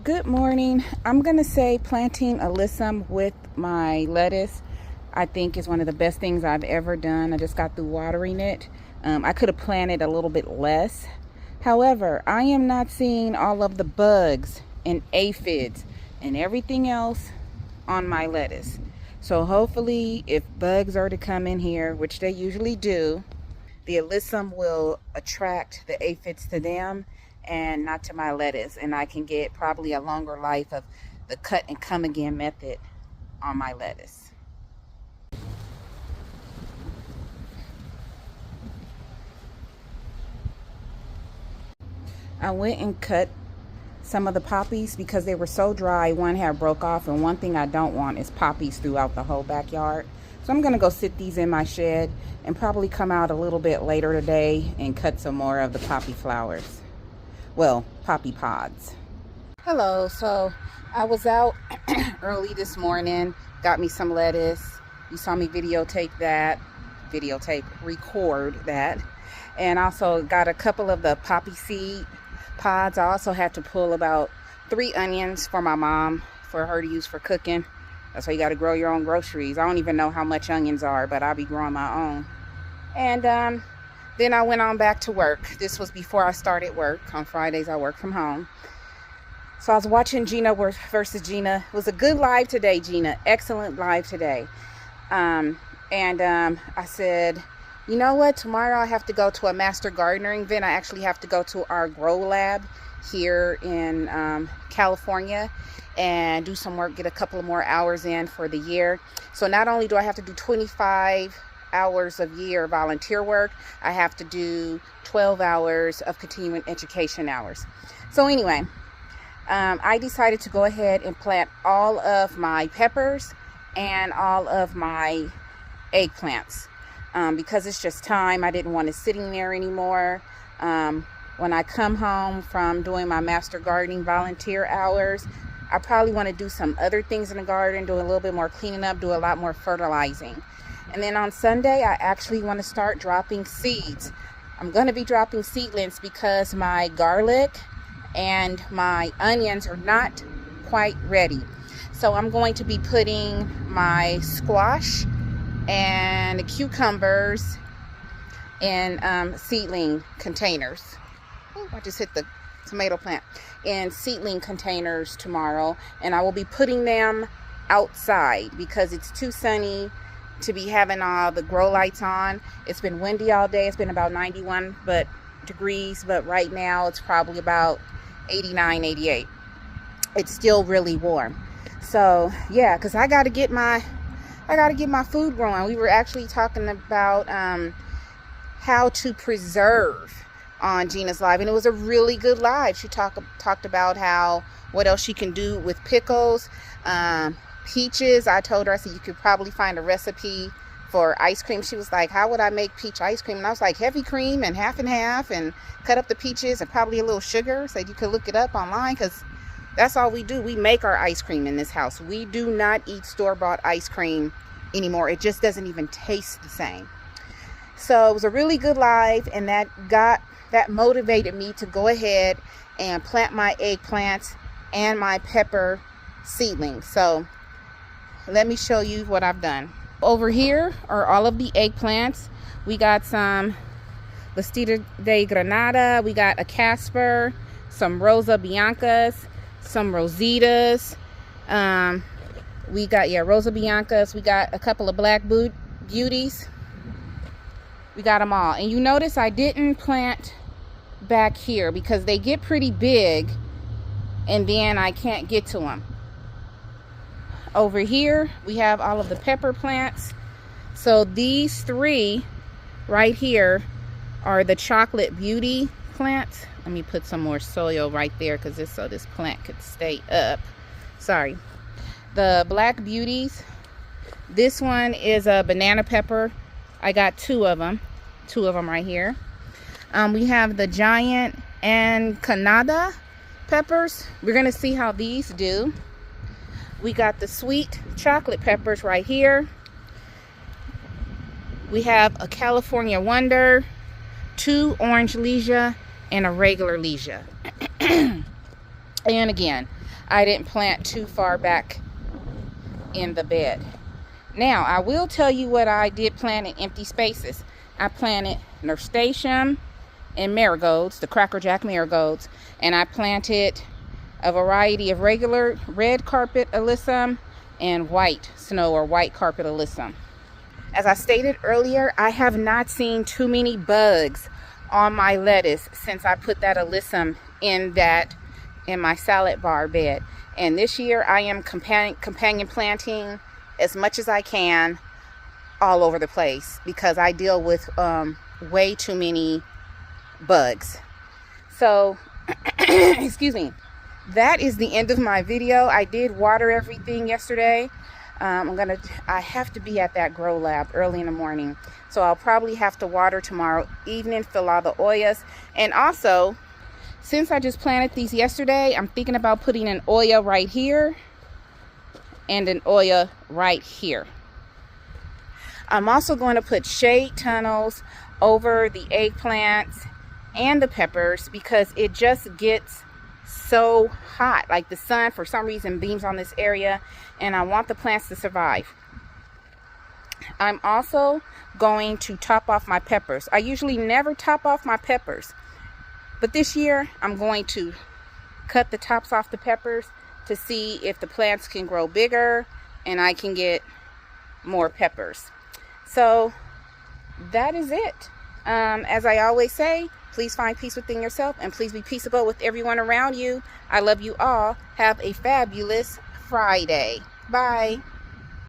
Good morning. I'm going to say planting alyssum with my lettuce, I think, is one of the best things I've ever done. I just got through watering it. I could have planted a little bit less. However, I am not seeing all of the bugs and aphids and everything else on my lettuce. So hopefully, if bugs are to come in here, which they usually do, the alyssum will attract the aphids to them and not to my lettuce, and I can get probably a longer life of the cut and come again method on my lettuce. I went and cut some of the poppies because they were so dry. One had broke off, and one thing I don't want is poppies throughout the whole backyard. So I'm gonna go sit these in my shed and probably come out a little bit later today and cut some more of the poppy flowers. Well, poppy pods. Hello, so I was out early this morning, got me some lettuce. You saw me record that. And also got a couple of the poppy seed pods. I also had to pull about 3 onions for my mom, for her to use for cooking. That's why you got to grow your own groceries. I don't even know how much onions are, but I'll be growing my own. And then I went on back to work. This was before I started work. On Fridays, I work from home. So I was watching Gina versus Gina. It was a good live today, Gina. Excellent live today. I said, you know what? Tomorrow I have to go to a master gardening event. I actually have to go to our grow lab here in California and do some work, get a couple of more hours in for the year. So not only do I have to do 25 hours of year volunteer work, I have to do 12 hours of continuing education hours. So anyway, I decided to go ahead and plant all of my peppers and all of my eggplants because it's just time. I didn't want it sitting there anymore. When I come home from doing my master gardening volunteer hours, I probably want to do some other things in the garden, do a little bit more cleaning up, do a lot more fertilizing. And then on Sunday, I actually want to start dropping seeds. I'm going to be dropping seedlings because my garlic and my onions are not quite ready. So I'm going to be putting my squash and the cucumbers in seedling containers. Ooh, I just hit the tomato plant. In seedling containers tomorrow. And I will be putting them outside because it's too sunny to be having all the grow lights on. It's been windy all day. It's been about 91 degrees, but right now it's probably about 89, 88. It's still really warm. So yeah, because I gotta get my food growing. We were actually talking about how to preserve on Gina's live, and it was a really good live. She talked about what else she can do with pickles. Peaches, I told her, I said, you could probably find a recipe for ice cream. She was like, how would I make peach ice cream? And I was like, heavy cream and half and cut up the peaches and probably a little sugar. Said you could look it up online because that's all we do. We make our ice cream in this house. We do not eat store-bought ice cream anymore. It just doesn't even taste the same. So it was a really good live, and that motivated me to go ahead and plant my eggplants and my pepper seedlings. So let me show you what I've done. Over here are all of the eggplants. We got some Listita de Granada, we got a Casper, some Rosa Biancas, some Rositas. We got Rosa Biancas. We got a couple of Black Beauties. We got them all. And you notice I didn't plant back here because they get pretty big and then I can't get to them. Over here we have all of the pepper plants. So these 3 right here are the Chocolate Beauty plants. Let me put some more soil right there because this plant could stay up. Sorry. The Black Beauties. This one is a banana pepper. I got 2 of them. 2 of them right here. We have the giant and Canada peppers. We're going to see how these do. We got the sweet chocolate peppers right here. We have a California Wonder, 2 orange Lesia, and a regular Lesia. And again, I didn't plant too far back in the bed. Now, I will tell you what I did plant in empty spaces. I planted nasturtium and marigolds, the Cracker Jack marigolds, and I planted a variety of regular red carpet alyssum and white snow or white carpet alyssum. As I stated earlier, I have not seen too many bugs on my lettuce since I put that alyssum in my salad bar bed. And this year I am companion planting as much as I can all over the place because I deal with way too many bugs. So excuse me, that is the end of my video. I did water everything yesterday. I have to be at that grow lab early in the morning, so I'll probably have to water tomorrow evening, fill all the Oyas. And also, since I just planted these yesterday, I'm thinking about putting an Oya right here and an Oya right here. I'm also going to put shade tunnels over the eggplants and the peppers because it just gets so hot. Like the sun for some reason beams on this area, and I want the plants to survive. I'm also going to top off my peppers. I usually never top off my peppers, but this year I'm going to cut the tops off the peppers to see if the plants can grow bigger and I can get more peppers. So that is it. As I always say, please find peace within yourself and please be peaceable with everyone around you. I love you all. Have a fabulous Friday. Bye.